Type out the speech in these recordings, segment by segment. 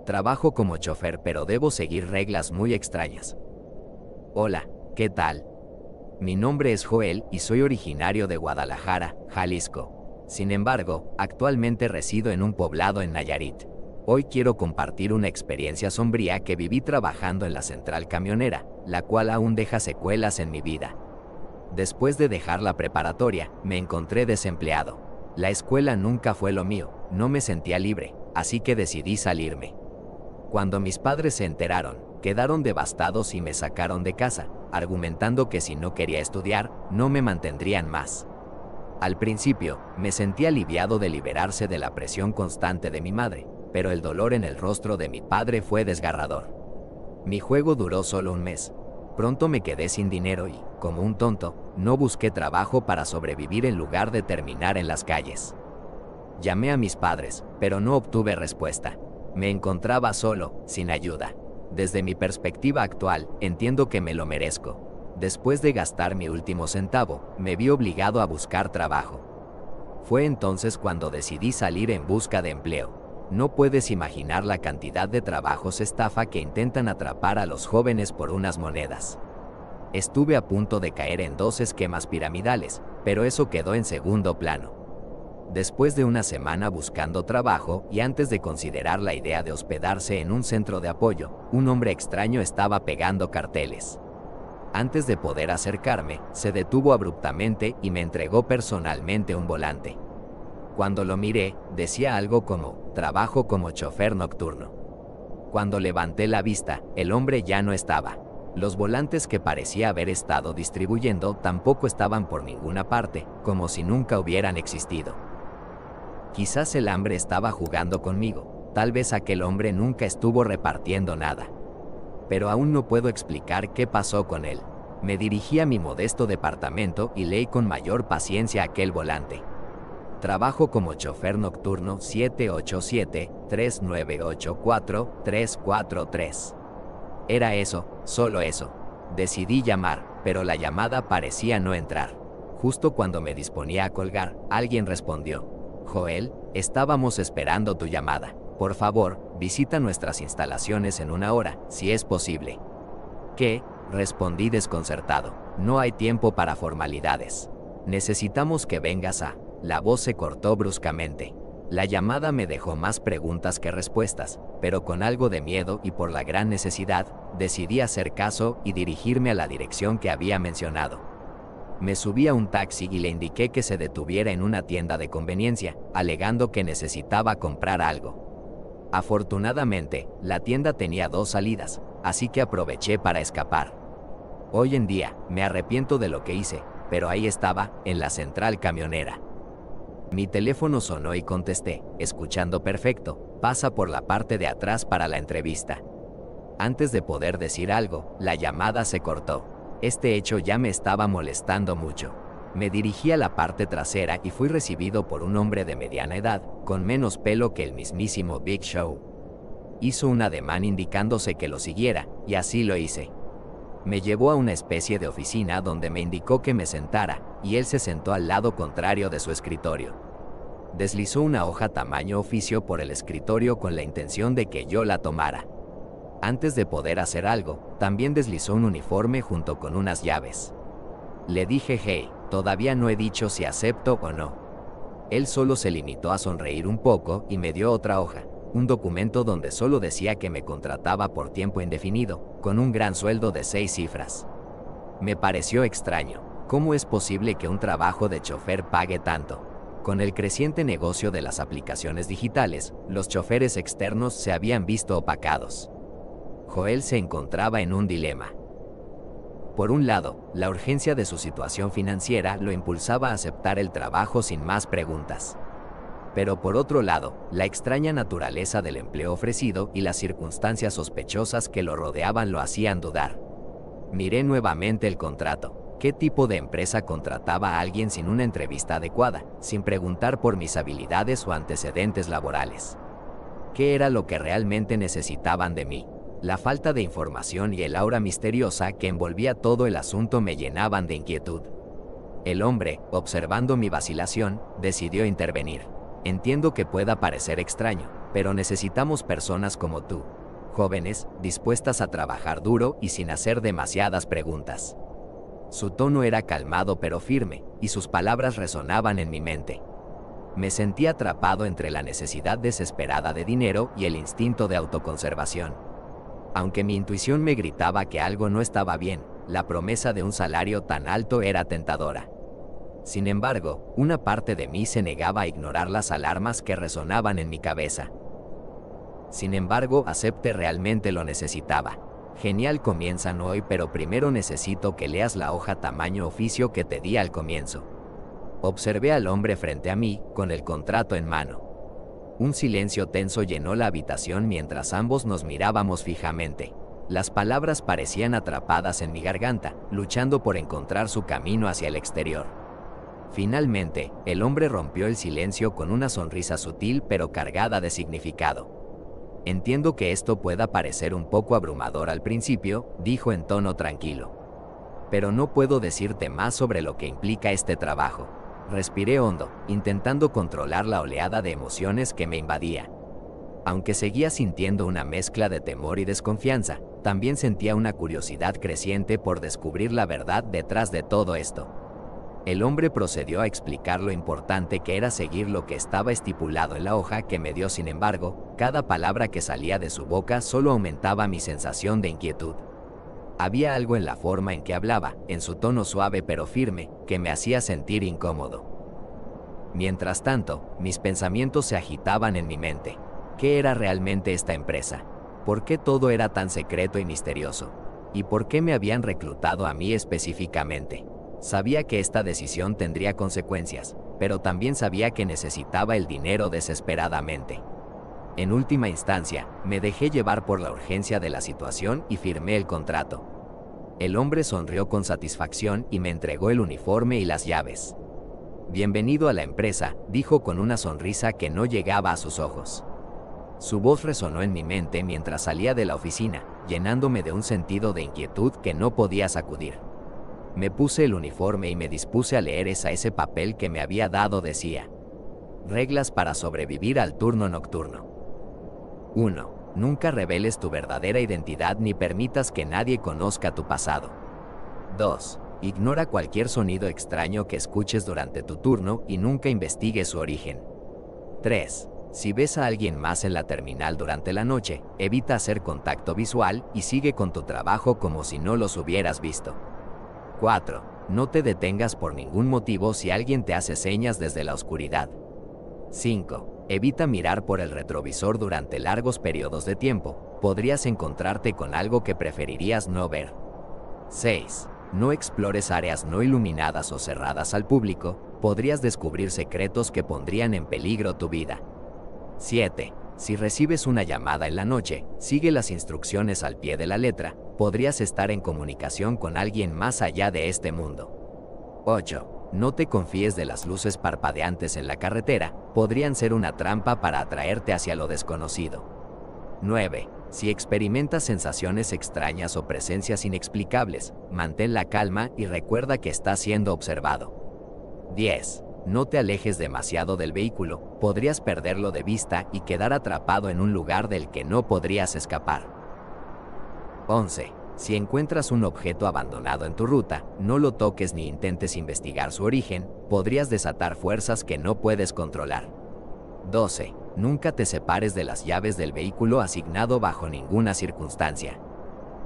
Trabajo como chofer, pero debo seguir reglas muy extrañas. Hola, ¿qué tal? Mi nombre es Joel y soy originario de Guadalajara, Jalisco. Sin embargo, actualmente resido en un poblado en Nayarit. Hoy quiero compartir una experiencia sombría que viví trabajando en la central camionera, la cual aún deja secuelas en mi vida. Después de dejar la preparatoria, me encontré desempleado. La escuela nunca fue lo mío, no me sentía libre, así que decidí salirme. Cuando mis padres se enteraron, quedaron devastados y me sacaron de casa, argumentando que si no quería estudiar, no me mantendrían más. Al principio, me sentí aliviado de liberarse de la presión constante de mi madre, pero el dolor en el rostro de mi padre fue desgarrador. Mi juego duró solo un mes. Pronto me quedé sin dinero y, como un tonto, no busqué trabajo para sobrevivir en lugar de terminar en las calles. Llamé a mis padres, pero no obtuve respuesta. Me encontraba solo, sin ayuda. Desde mi perspectiva actual, entiendo que me lo merezco. Después de gastar mi último centavo, me vi obligado a buscar trabajo. Fue entonces cuando decidí salir en busca de empleo. No puedes imaginar la cantidad de trabajos estafa que intentan atrapar a los jóvenes por unas monedas. Estuve a punto de caer en 2 esquemas piramidales, pero eso quedó en segundo plano. Después de una semana buscando trabajo y antes de considerar la idea de hospedarse en un centro de apoyo, un hombre extraño estaba pegando carteles. Antes de poder acercarme, se detuvo abruptamente y me entregó personalmente un volante. Cuando lo miré, decía algo como, trabajo como chofer nocturno. Cuando levanté la vista, el hombre ya no estaba. Los volantes que parecía haber estado distribuyendo tampoco estaban por ninguna parte, como si nunca hubieran existido. Quizás el hambre estaba jugando conmigo, tal vez aquel hombre nunca estuvo repartiendo nada. Pero aún no puedo explicar qué pasó con él. Me dirigí a mi modesto departamento y leí con mayor paciencia aquel volante. Trabajo como chofer nocturno 787-3984-343. Era eso, solo eso. Decidí llamar, pero la llamada parecía no entrar. Justo cuando me disponía a colgar, alguien respondió. Joel, estábamos esperando tu llamada. Por favor, visita nuestras instalaciones en 1 hora, si es posible. ¿Qué? Respondí desconcertado. No hay tiempo para formalidades. Necesitamos que vengas a... La voz se cortó bruscamente. La llamada me dejó más preguntas que respuestas, pero con algo de miedo y por la gran necesidad, decidí hacer caso y dirigirme a la dirección que había mencionado. Me subí a un taxi y le indiqué que se detuviera en una tienda de conveniencia, alegando que necesitaba comprar algo. Afortunadamente, la tienda tenía 2 salidas, así que aproveché para escapar. Hoy en día, me arrepiento de lo que hice, pero ahí estaba, en la central camionera. Mi teléfono sonó y contesté, escuchando perfecto, pasa por la parte de atrás para la entrevista. Antes de poder decir algo, la llamada se cortó. Este hecho ya me estaba molestando mucho. Me dirigí a la parte trasera y fui recibido por un hombre de mediana edad, con menos pelo que el mismísimo Big Show. Hizo un ademán indicándose que lo siguiera, y así lo hice. Me llevó a una especie de oficina donde me indicó que me sentara, y él se sentó al lado contrario de su escritorio. Deslizó una hoja tamaño oficio por el escritorio con la intención de que yo la tomara. Antes de poder hacer algo, también deslizó un uniforme junto con unas llaves. Le dije, hey, todavía no he dicho si acepto o no. Él solo se limitó a sonreír un poco y me dio otra hoja, un documento donde solo decía que me contrataba por tiempo indefinido, con un gran sueldo de 6 cifras. Me pareció extraño. ¿Cómo es posible que un trabajo de chofer pague tanto? Con el creciente negocio de las aplicaciones digitales, los choferes externos se habían visto opacados. Joel se encontraba en un dilema. Por un lado, la urgencia de su situación financiera lo impulsaba a aceptar el trabajo sin más preguntas. Pero por otro lado, la extraña naturaleza del empleo ofrecido y las circunstancias sospechosas que lo rodeaban lo hacían dudar. Miré nuevamente el contrato. ¿Qué tipo de empresa contrataba a alguien sin una entrevista adecuada, sin preguntar por mis habilidades o antecedentes laborales? ¿Qué era lo que realmente necesitaban de mí? La falta de información y el aura misteriosa que envolvía todo el asunto me llenaban de inquietud. El hombre, observando mi vacilación, decidió intervenir. Entiendo que pueda parecer extraño, pero necesitamos personas como tú, jóvenes, dispuestas a trabajar duro y sin hacer demasiadas preguntas. Su tono era calmado pero firme, y sus palabras resonaban en mi mente. Me sentí atrapado entre la necesidad desesperada de dinero y el instinto de autoconservación. Aunque mi intuición me gritaba que algo no estaba bien, la promesa de un salario tan alto era tentadora. Sin embargo, una parte de mí se negaba a ignorar las alarmas que resonaban en mi cabeza. Sin embargo, acepté, realmente lo necesitaba. Genial, comienzan hoy, pero primero necesito que leas la hoja tamaño oficio que te di al comienzo. Observé al hombre frente a mí, con el contrato en mano. Un silencio tenso llenó la habitación mientras ambos nos mirábamos fijamente. Las palabras parecían atrapadas en mi garganta, luchando por encontrar su camino hacia el exterior. Finalmente, el hombre rompió el silencio con una sonrisa sutil pero cargada de significado. Entiendo que esto pueda parecer un poco abrumador al principio, dijo en tono tranquilo. Pero no puedo decirte más sobre lo que implica este trabajo. Respiré hondo, intentando controlar la oleada de emociones que me invadía. Aunque seguía sintiendo una mezcla de temor y desconfianza, también sentía una curiosidad creciente por descubrir la verdad detrás de todo esto. El hombre procedió a explicar lo importante que era seguir lo que estaba estipulado en la hoja que me dio. Sin embargo, cada palabra que salía de su boca solo aumentaba mi sensación de inquietud. Había algo en la forma en que hablaba, en su tono suave pero firme, que me hacía sentir incómodo. Mientras tanto, mis pensamientos se agitaban en mi mente. ¿Qué era realmente esta empresa? ¿Por qué todo era tan secreto y misterioso? ¿Y por qué me habían reclutado a mí específicamente? Sabía que esta decisión tendría consecuencias, pero también sabía que necesitaba el dinero desesperadamente. En última instancia, me dejé llevar por la urgencia de la situación y firmé el contrato. El hombre sonrió con satisfacción y me entregó el uniforme y las llaves. Bienvenido a la empresa, dijo con una sonrisa que no llegaba a sus ojos. Su voz resonó en mi mente mientras salía de la oficina, llenándome de un sentido de inquietud que no podía sacudir. Me puse el uniforme y me dispuse a leer ese papel que me había dado. Decía: reglas para sobrevivir al turno nocturno. 1. Nunca reveles tu verdadera identidad ni permitas que nadie conozca tu pasado. 2. Ignora cualquier sonido extraño que escuches durante tu turno y nunca investigues su origen. 3. Si ves a alguien más en la terminal durante la noche, evita hacer contacto visual y sigue con tu trabajo como si no los hubieras visto. 4. No te detengas por ningún motivo si alguien te hace señas desde la oscuridad. 5. Evita mirar por el retrovisor durante largos periodos de tiempo, podrías encontrarte con algo que preferirías no ver. 6. No explores áreas no iluminadas o cerradas al público, podrías descubrir secretos que pondrían en peligro tu vida. 7. Si recibes una llamada en la noche, sigue las instrucciones al pie de la letra, podrías estar en comunicación con alguien más allá de este mundo. 8. No te confíes de las luces parpadeantes en la carretera, podrían ser una trampa para atraerte hacia lo desconocido. 9. Si experimentas sensaciones extrañas o presencias inexplicables, mantén la calma y recuerda que estás siendo observado. 10. No te alejes demasiado del vehículo, podrías perderlo de vista y quedar atrapado en un lugar del que no podrías escapar. 11. Si encuentras un objeto abandonado en tu ruta, no lo toques ni intentes investigar su origen, podrías desatar fuerzas que no puedes controlar. 12. Nunca te separes de las llaves del vehículo asignado bajo ninguna circunstancia.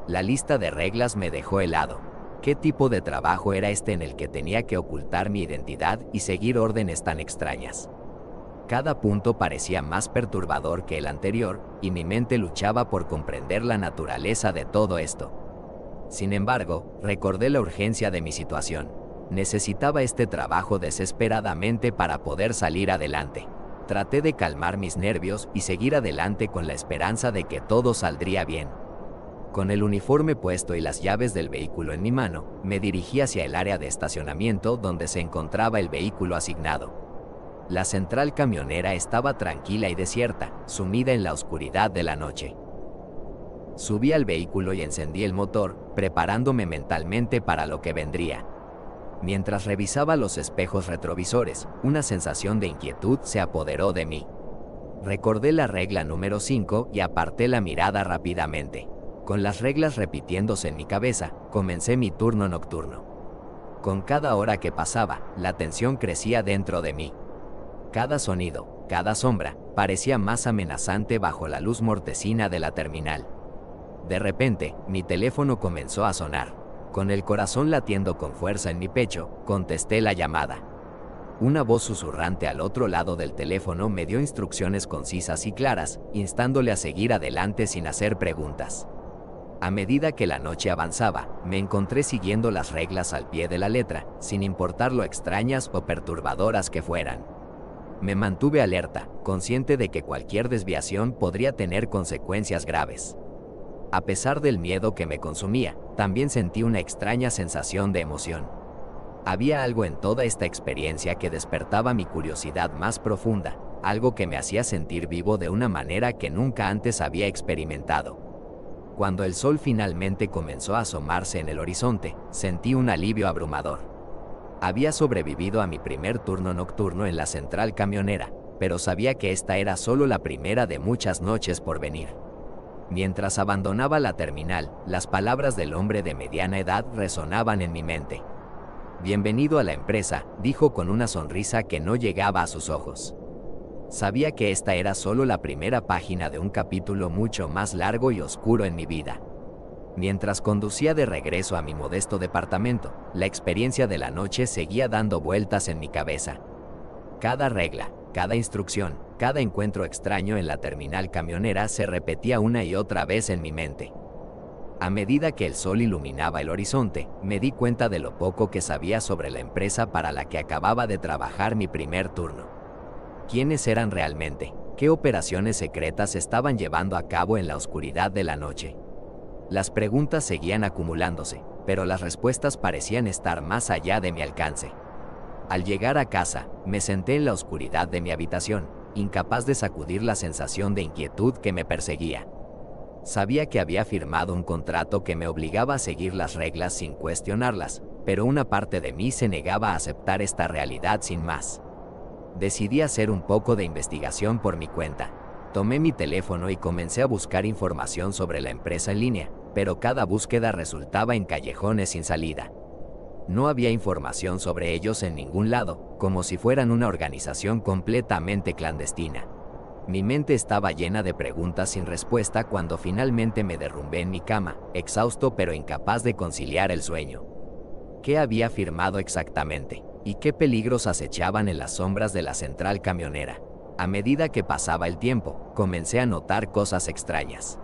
La lista de reglas me dejó helado. ¿Qué tipo de trabajo era este en el que tenía que ocultar mi identidad y seguir órdenes tan extrañas? Cada punto parecía más perturbador que el anterior, y mi mente luchaba por comprender la naturaleza de todo esto. Sin embargo, recordé la urgencia de mi situación. Necesitaba este trabajo desesperadamente para poder salir adelante. Traté de calmar mis nervios y seguir adelante con la esperanza de que todo saldría bien. Con el uniforme puesto y las llaves del vehículo en mi mano, me dirigí hacia el área de estacionamiento donde se encontraba el vehículo asignado. La central camionera estaba tranquila y desierta, sumida en la oscuridad de la noche. Subí al vehículo y encendí el motor, preparándome mentalmente para lo que vendría. Mientras revisaba los espejos retrovisores, una sensación de inquietud se apoderó de mí. Recordé la regla número 5 y aparté la mirada rápidamente. Con las reglas repitiéndose en mi cabeza, comencé mi turno nocturno. Con cada hora que pasaba, la tensión crecía dentro de mí. Cada sonido, cada sombra, parecía más amenazante bajo la luz mortecina de la terminal. De repente, mi teléfono comenzó a sonar. Con el corazón latiendo con fuerza en mi pecho, contesté la llamada. Una voz susurrante al otro lado del teléfono me dio instrucciones concisas y claras, instándole a seguir adelante sin hacer preguntas. A medida que la noche avanzaba, me encontré siguiendo las reglas al pie de la letra, sin importar lo extrañas o perturbadoras que fueran. Me mantuve alerta, consciente de que cualquier desviación podría tener consecuencias graves. A pesar del miedo que me consumía, también sentí una extraña sensación de emoción. Había algo en toda esta experiencia que despertaba mi curiosidad más profunda, algo que me hacía sentir vivo de una manera que nunca antes había experimentado. Cuando el sol finalmente comenzó a asomarse en el horizonte, sentí un alivio abrumador. Había sobrevivido a mi primer turno nocturno en la central camionera, pero sabía que esta era solo la primera de muchas noches por venir. Mientras abandonaba la terminal, las palabras del hombre de mediana edad resonaban en mi mente. «Bienvenido a la empresa», dijo con una sonrisa que no llegaba a sus ojos. Sabía que esta era solo la primera página de un capítulo mucho más largo y oscuro en mi vida. Mientras conducía de regreso a mi modesto departamento, la experiencia de la noche seguía dando vueltas en mi cabeza. Cada regla, cada instrucción, cada encuentro extraño en la terminal camionera se repetía una y otra vez en mi mente. A medida que el sol iluminaba el horizonte, me di cuenta de lo poco que sabía sobre la empresa para la que acababa de trabajar mi primer turno. ¿Quiénes eran realmente? ¿Qué operaciones secretas estaban llevando a cabo en la oscuridad de la noche? Las preguntas seguían acumulándose, pero las respuestas parecían estar más allá de mi alcance. Al llegar a casa, me senté en la oscuridad de mi habitación, incapaz de sacudir la sensación de inquietud que me perseguía. Sabía que había firmado un contrato que me obligaba a seguir las reglas sin cuestionarlas, pero una parte de mí se negaba a aceptar esta realidad sin más. Decidí hacer un poco de investigación por mi cuenta. Tomé mi teléfono y comencé a buscar información sobre la empresa en línea, pero cada búsqueda resultaba en callejones sin salida. No había información sobre ellos en ningún lado, como si fueran una organización completamente clandestina. Mi mente estaba llena de preguntas sin respuesta cuando finalmente me derrumbé en mi cama, exhausto pero incapaz de conciliar el sueño. ¿Qué había firmado exactamente? ¿Y qué peligros acechaban en las sombras de la central camionera? A medida que pasaba el tiempo, comencé a notar cosas extrañas.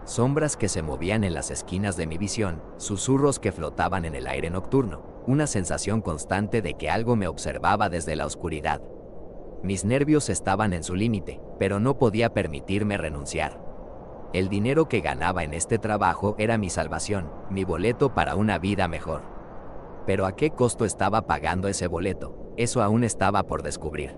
Sombras que se movían en las esquinas de mi visión, susurros que flotaban en el aire nocturno, una sensación constante de que algo me observaba desde la oscuridad. Mis nervios estaban en su límite, pero no podía permitirme renunciar. El dinero que ganaba en este trabajo era mi salvación, mi boleto para una vida mejor. Pero ¿a qué costo estaba pagando ese boleto? Eso aún estaba por descubrir.